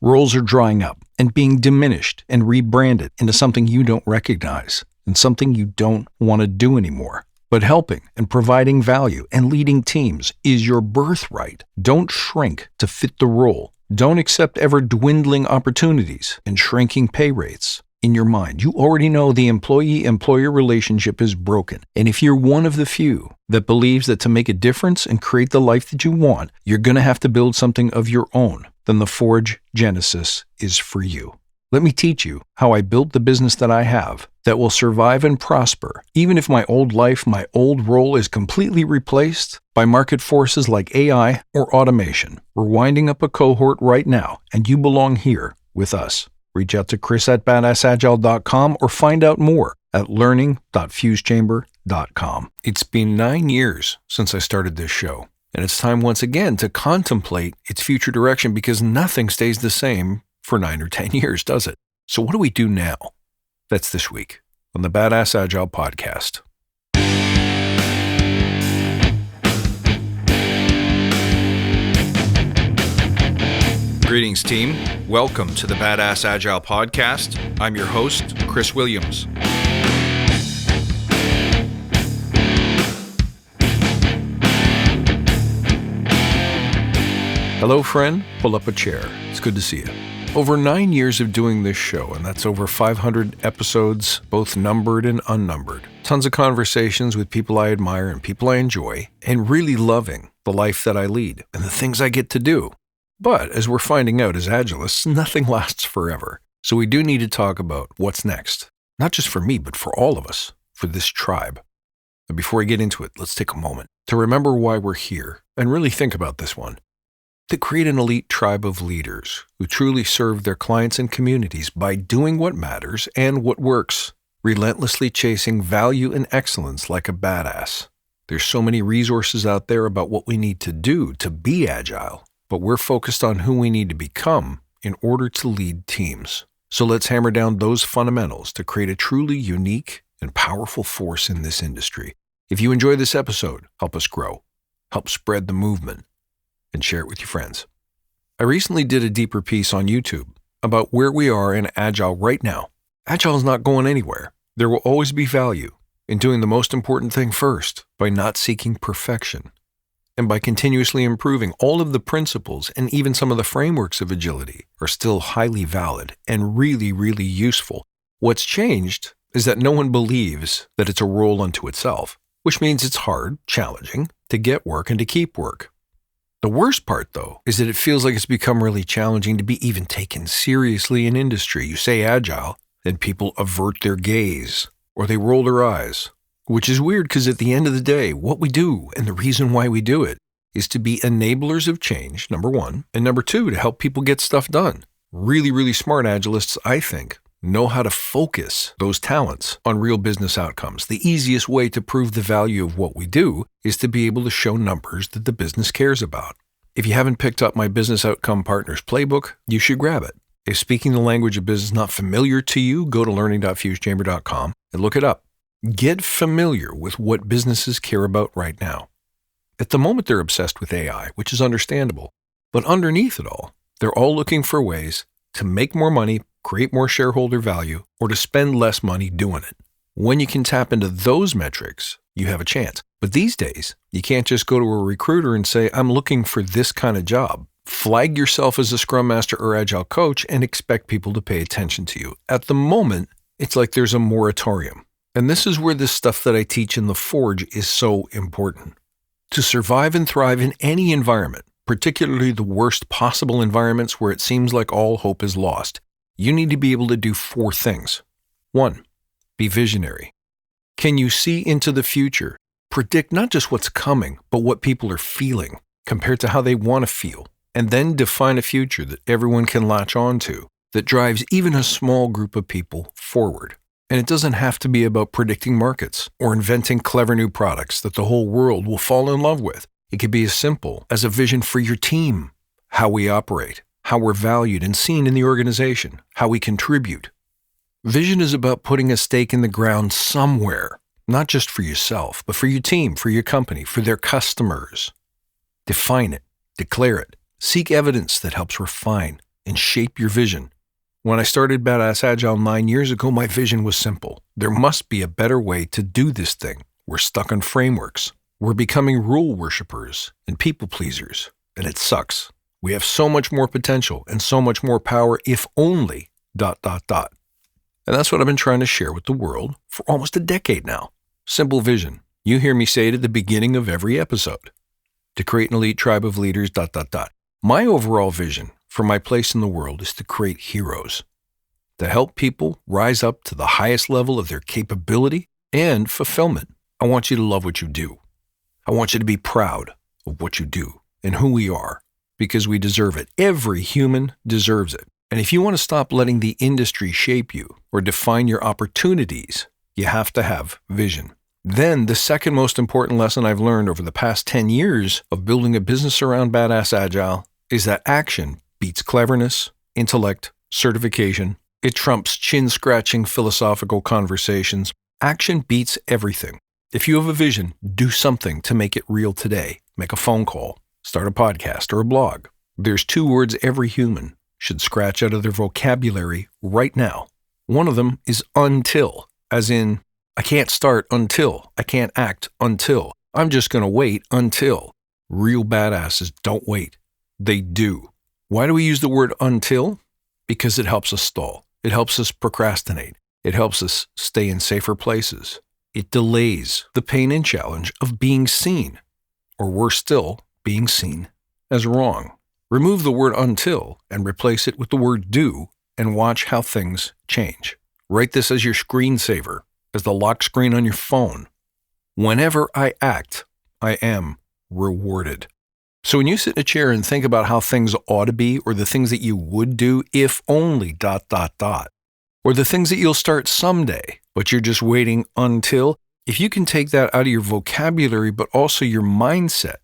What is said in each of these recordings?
Roles are drying up and being diminished and rebranded into something you don't recognize and something you don't want to do anymore. But helping and providing value and leading teams is your birthright. Don't shrink to fit the role. Don't accept ever dwindling opportunities and shrinking pay rates. In your mind, you already know the employee-employer relationship is broken. And if you're one of the few that believes that to make a difference and create the life that you want, you're going to have to build something of your own, then the Forge Genesis is for you. Let me teach you how I built the business that I have that will survive and prosper, even if my old life, my old role is completely replaced by market forces like AI or automation. We're winding up a cohort right now, and you belong here with us. Reach out to chris@badassagile.com or find out more at learning.fusechamber.com. It's been 9 years since I started this show, and it's time once again to contemplate its future direction because nothing stays the same for 9 or 10 years, does it? So what do we do now? That's this week on the Badass Agile podcast. Greetings, team. Welcome to the Badass Agile podcast. I'm your host, Chris Williams. Hello, friend. Pull up a chair. It's good to see you. Over 9 years of doing this show, and that's over 500 episodes, both numbered and unnumbered. Tons of conversations with people I admire and people I enjoy, and really loving the life that I lead and the things I get to do. But as we're finding out as Agilists, nothing lasts forever. So we do need to talk about what's next. Not just for me, but for all of us, for this tribe. But before I get into it, let's take a moment to remember why we're here and really think about this one. To create an elite tribe of leaders who truly serve their clients and communities by doing what matters and what works, relentlessly chasing value and excellence like a badass. There's so many resources out there about what we need to do to be agile, but we're focused on who we need to become in order to lead teams. So let's hammer down those fundamentals to create a truly unique and powerful force in this industry. If you enjoy this episode, help us grow, help spread the movement, and share it with your friends. I recently did a deeper piece on YouTube about where we are in Agile right now. Agile is not going anywhere. There will always be value in doing the most important thing first by not seeking perfection and by continuously improving. All of the principles and even some of the frameworks of agility are still highly valid and really, really useful. What's changed is that no one believes that it's a role unto itself, which means it's hard, challenging to get work and to keep work. The worst part, though, is that it feels like it's become really challenging to be even taken seriously in industry. You say agile, and people avert their gaze, or they roll their eyes, which is weird because at the end of the day, what we do and the reason why we do it is to be enablers of change, number one, and number two, to help people get stuff done. Really, really smart agilists, I think, know how to focus those talents on real business outcomes. The easiest way to prove the value of what we do is to be able to show numbers that the business cares about. If you haven't picked up my Business Outcome Partners Playbook, you should grab it. If speaking the language of business is not familiar to you, go to learning.fusechamber.com and look it up. Get familiar with what businesses care about right now. At the moment, they're obsessed with AI, which is understandable. But underneath it all, they're all looking for ways to make more money, create more shareholder value, or to spend less money doing it. When you can tap into those metrics, you have a chance. But these days, you can't just go to a recruiter and say, I'm looking for this kind of job. Flag yourself as a Scrum Master or Agile coach and expect people to pay attention to you. At the moment, it's like there's a moratorium. And this is where this stuff that I teach in the Forge is so important. To survive and thrive in any environment, particularly the worst possible environments where it seems like all hope is lost, you need to be able to do 4 things. 1, be visionary. Can you see into the future? Predict not just what's coming, but what people are feeling compared to how they want to feel. And then define a future that everyone can latch on to, that drives even a small group of people forward. And it doesn't have to be about predicting markets or inventing clever new products that the whole world will fall in love with. It could be as simple as a vision for your team, how we operate, how we're valued and seen in the organization, how we contribute. Vision is about putting a stake in the ground somewhere, not just for yourself, but for your team, for your company, for their customers. Define it, declare it, seek evidence that helps refine and shape your vision. When I started Badass Agile 9 years ago, my vision was simple. There must be a better way to do this thing. We're stuck on frameworks. We're becoming rule worshippers and people pleasers, and it sucks. We have so much more potential and so much more power if only ... And that's what I've been trying to share with the world for almost a decade now. Simple vision. You hear me say it at the beginning of every episode. To create an elite tribe of leaders ... My overall vision for my place in the world is to create heroes, to help people rise up to the highest level of their capability and fulfillment. I want you to love what you do. I want you to be proud of what you do and who we are, because we deserve it. Every human deserves it. And if you want to stop letting the industry shape you or define your opportunities, you have to have vision. Then the second most important lesson I've learned over the past 10 years of building a business around Badass Agile is that action beats cleverness, intellect, certification. It trumps chin-scratching philosophical conversations. Action beats everything. If you have a vision, do something to make it real today. Make a phone call, start a podcast or a blog. There's 2 words every human should scratch out of their vocabulary right now. One of them is until, as in, I can't start until, I can't act until, I'm just going to wait until. Real badasses don't wait. They do. Why do we use the word until? Because it helps us stall. It helps us procrastinate. It helps us stay in safer places. It delays the pain and challenge of being seen, or worse still, being seen as wrong. Remove the word until and replace it with the word do and watch how things change. Write this as your screensaver, as the lock screen on your phone. Whenever I act, I am rewarded. So when you sit in a chair and think about how things ought to be, or the things that you would do if only ... or the things that you'll start someday, but you're just waiting until, if you can take that out of your vocabulary, but also your mindset,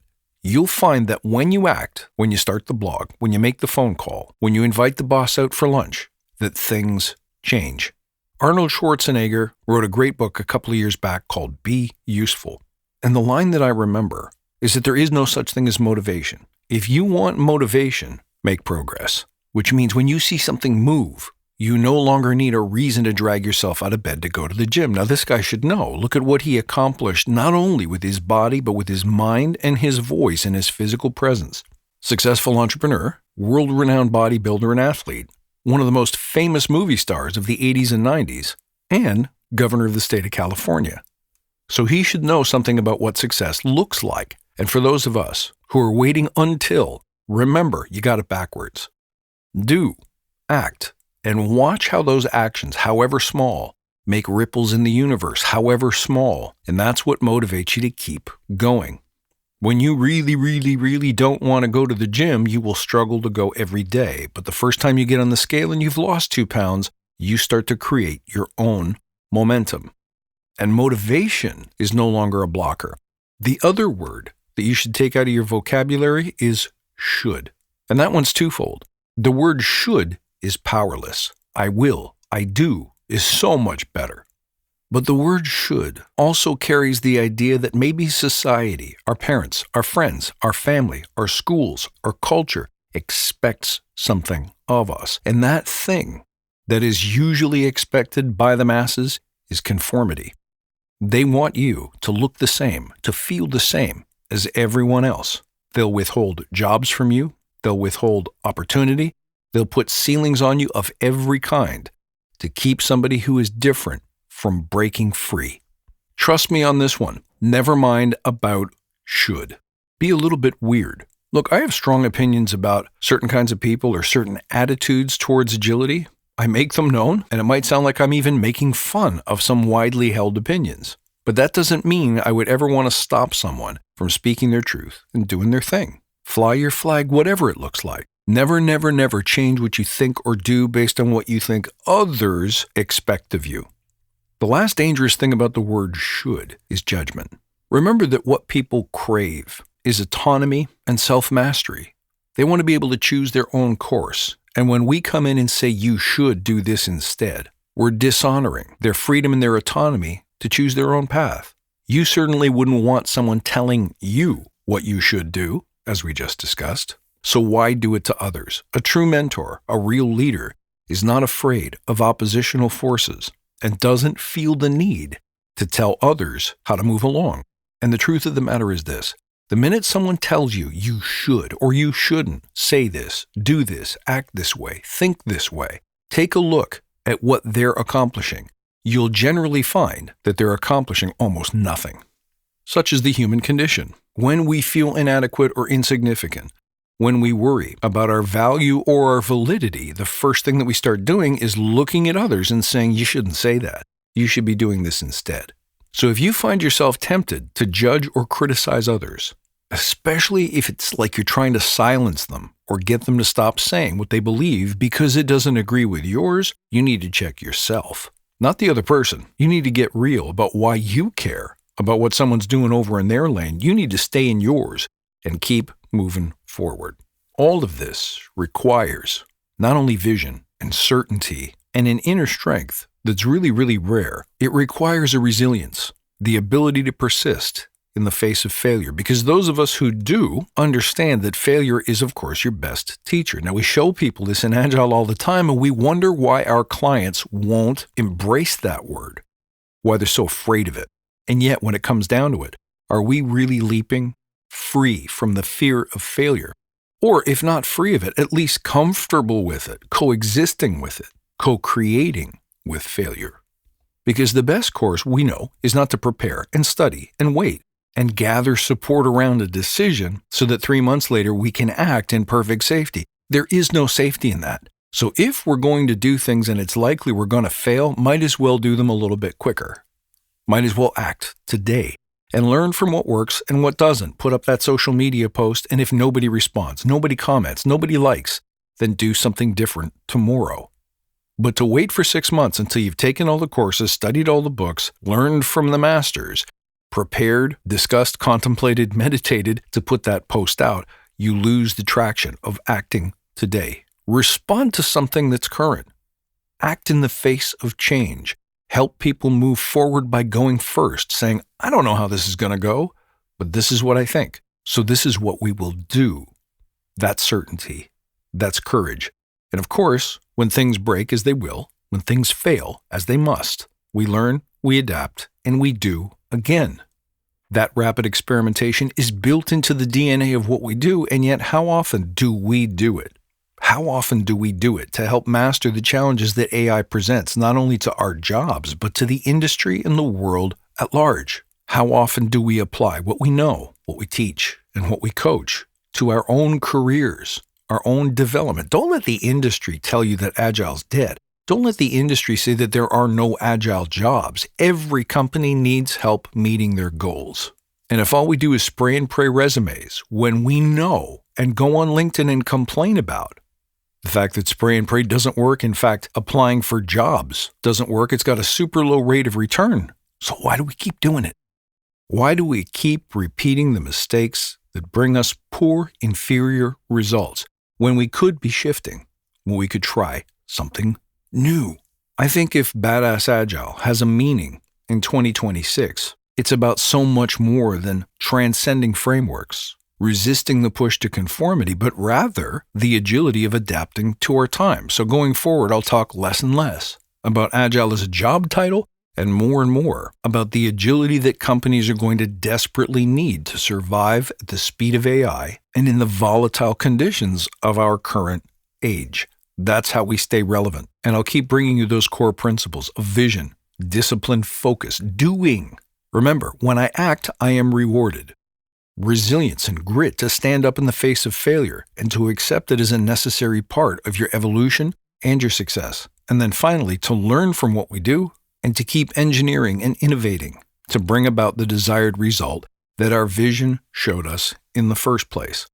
you'll find that when you act, when you start the blog, when you make the phone call, when you invite the boss out for lunch, that things change. Arnold Schwarzenegger wrote a great book a couple of years back called Be Useful. And the line that I remember is that there is no such thing as motivation. If you want motivation, make progress, which means when you see something move, you no longer need a reason to drag yourself out of bed to go to the gym. Now, this guy should know. Look at what he accomplished, not only with his body, but with his mind and his voice and his physical presence. Successful entrepreneur, world-renowned bodybuilder and athlete, one of the most famous movie stars of the 80s and 90s, and governor of the state of California. So he should know something about what success looks like. And for those of us who are waiting until, remember, you got it backwards. Do, act, and watch how those actions, however small, make ripples in the universe, however small. And that's what motivates you to keep going. When you really don't want to go to the gym, you will struggle to go every day. But the first time you get on the scale and you've lost 2 pounds, you start to create your own momentum. And motivation is no longer a blocker. The other word that you should take out of your vocabulary is should. And that one's twofold. The word should is powerless. I will, I do is so much better. But the word should also carries the idea that maybe society, our parents, our friends, our family, our schools, our culture expects something of us. And that thing that is usually expected by the masses is conformity. They want you to look the same, to feel the same as everyone else. They'll withhold jobs from you. They'll withhold opportunity. They'll put ceilings on you of every kind to keep somebody who is different from breaking free. Trust me on this one. Never mind about should. Be a little bit weird. Look, I have strong opinions about certain kinds of people or certain attitudes towards agility. I make them known, and it might sound like I'm even making fun of some widely held opinions. But that doesn't mean I would ever want to stop someone from speaking their truth and doing their thing. Fly your flag, whatever it looks like. Never change what you think or do based on what you think others expect of you. The last dangerous thing about the word should is judgment. Remember that what people crave is autonomy and self-mastery. They want to be able to choose their own course. And when we come in and say you should do this instead, we're dishonoring their freedom and their autonomy to choose their own path. You certainly wouldn't want someone telling you what you should do, as we just discussed. So why do it to others? A true mentor, a real leader, is not afraid of oppositional forces and doesn't feel the need to tell others how to move along. And the truth of the matter is this: the minute someone tells you you should or you shouldn't say this, do this, act this way, think this way, take a look at what they're accomplishing. You'll generally find that they're accomplishing almost nothing. Such is the human condition. When we feel inadequate or insignificant, when we worry about our value or our validity, the first thing that we start doing is looking at others and saying, you shouldn't say that. You should be doing this instead. So if you find yourself tempted to judge or criticize others, especially if it's like you're trying to silence them or get them to stop saying what they believe because it doesn't agree with yours, you need to check yourself, not the other person. You need to get real about why you care about what someone's doing over in their lane. You need to stay in yours and keep moving forward. All of this requires not only vision and certainty and an inner strength that's really, really rare. It requires a resilience, the ability to persist in the face of failure, because those of us who do understand that failure is, of course, your best teacher. Now, we show people this in Agile all the time, and we wonder why our clients won't embrace that word, why they're so afraid of it. And yet, when it comes down to it, are we really leaping free from the fear of failure? Or if not free of it, at least comfortable with it, coexisting with it, co-creating with failure? Because the best course we know is not to prepare and study and wait and gather support around a decision so that 3 months later we can act in perfect safety. There is no safety in that. So if we're going to do things and it's likely we're going to fail, might as well do them a little bit quicker. Might as well act today and learn from what works and what doesn't. Put up that social media post, and if nobody responds, nobody comments, nobody likes, then do something different tomorrow. But to wait for 6 months until you've taken all the courses, studied all the books, learned from the masters, prepared, discussed, contemplated, meditated to put that post out, you lose the traction of acting today. Respond to something that's current. Act in the face of change. Help people move forward by going first, saying, I don't know how this is going to go, but this is what I think. So this is what we will do. That's certainty. That's courage. And of course, when things break, as they will, when things fail, as they must, we learn, we adapt, and we do again. That rapid experimentation is built into the DNA of what we do, and yet how often do we do it? How often do we do it to help master the challenges that AI presents, not only to our jobs, but to the industry and the world at large? How often do we apply what we know, what we teach, and what we coach to our own careers, our own development? Don't let the industry tell you that Agile's dead. Don't let the industry say that there are no Agile jobs. Every company needs help meeting their goals. And if all we do is spray and pray resumes when we know and go on LinkedIn and complain about the fact that spray and pray doesn't work, in fact, applying for jobs doesn't work, it's got a super low rate of return. So why do we keep doing it? Why do we keep repeating the mistakes that bring us poor, inferior results when we could be shifting, when we could try something new? I think if Badass Agile has a meaning in 2026, it's about so much more than transcending frameworks, resisting the push to conformity, but rather the agility of adapting to our time. So going forward, I'll talk less and less about Agile as a job title and more about the agility that companies are going to desperately need to survive at the speed of AI and in the volatile conditions of our current age. That's how we stay relevant. And I'll keep bringing you those core principles of vision, discipline, focus, doing. Remember, when I act, I am rewarded. Resilience and grit to stand up in the face of failure and to accept it as a necessary part of your evolution and your success. And then finally, to learn from what we do and to keep engineering and innovating to bring about the desired result that our vision showed us in the first place.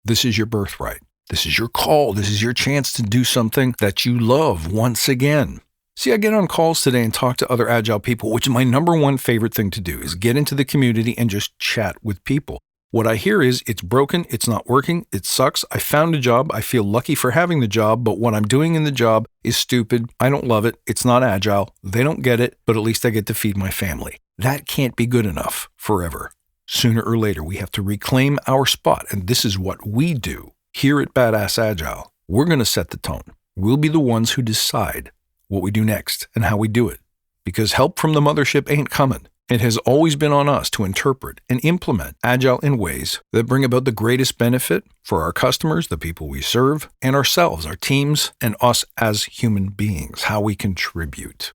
This is your birthright. This is your call. This is your chance to do something that you love once again. See, I get on calls today and talk to other Agile people, which is my number one favorite thing to do, is get into the community and just chat with people. What I hear is, it's broken, it's not working, it sucks, I found a job, I feel lucky for having the job, but what I'm doing in the job is stupid, I don't love it, it's not Agile, they don't get it, but at least I get to feed my family. That can't be good enough forever. Sooner or later, we have to reclaim our spot, and this is what we do Here at Badass Agile, we're going to set the tone. We'll be the ones who decide what we do next and how we do it. Because help from the mothership ain't coming. It has always been on us to interpret and implement Agile in ways that bring about the greatest benefit for our customers, the people we serve, and ourselves, our teams, and us as human beings, how we contribute.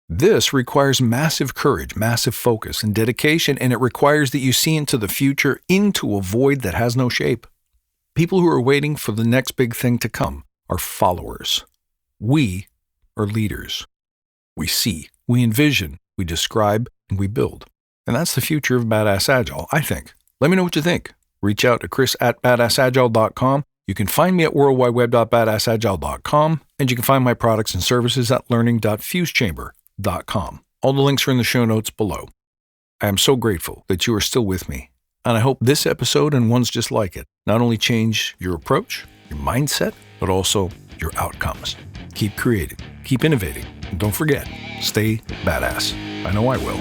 This requires massive courage, massive focus, and dedication, and it requires that you see into the future, into a void that has no shape. People who are waiting for the next big thing to come are followers. We are leaders. We see, we envision, we describe, and we build. And that's the future of Badass Agile, I think. Let me know what you think. Reach out to chris@badassagile.com. You can find me at worldwideweb.badassagile.com, and you can find my products and services at learning.fusechamber.com. All the links are in the show notes below. I am so grateful that you are still with me, and I hope this episode and ones just like it not only change your approach, your mindset, but also your outcomes. Keep creating, keep innovating, and don't forget, stay badass. I know I will.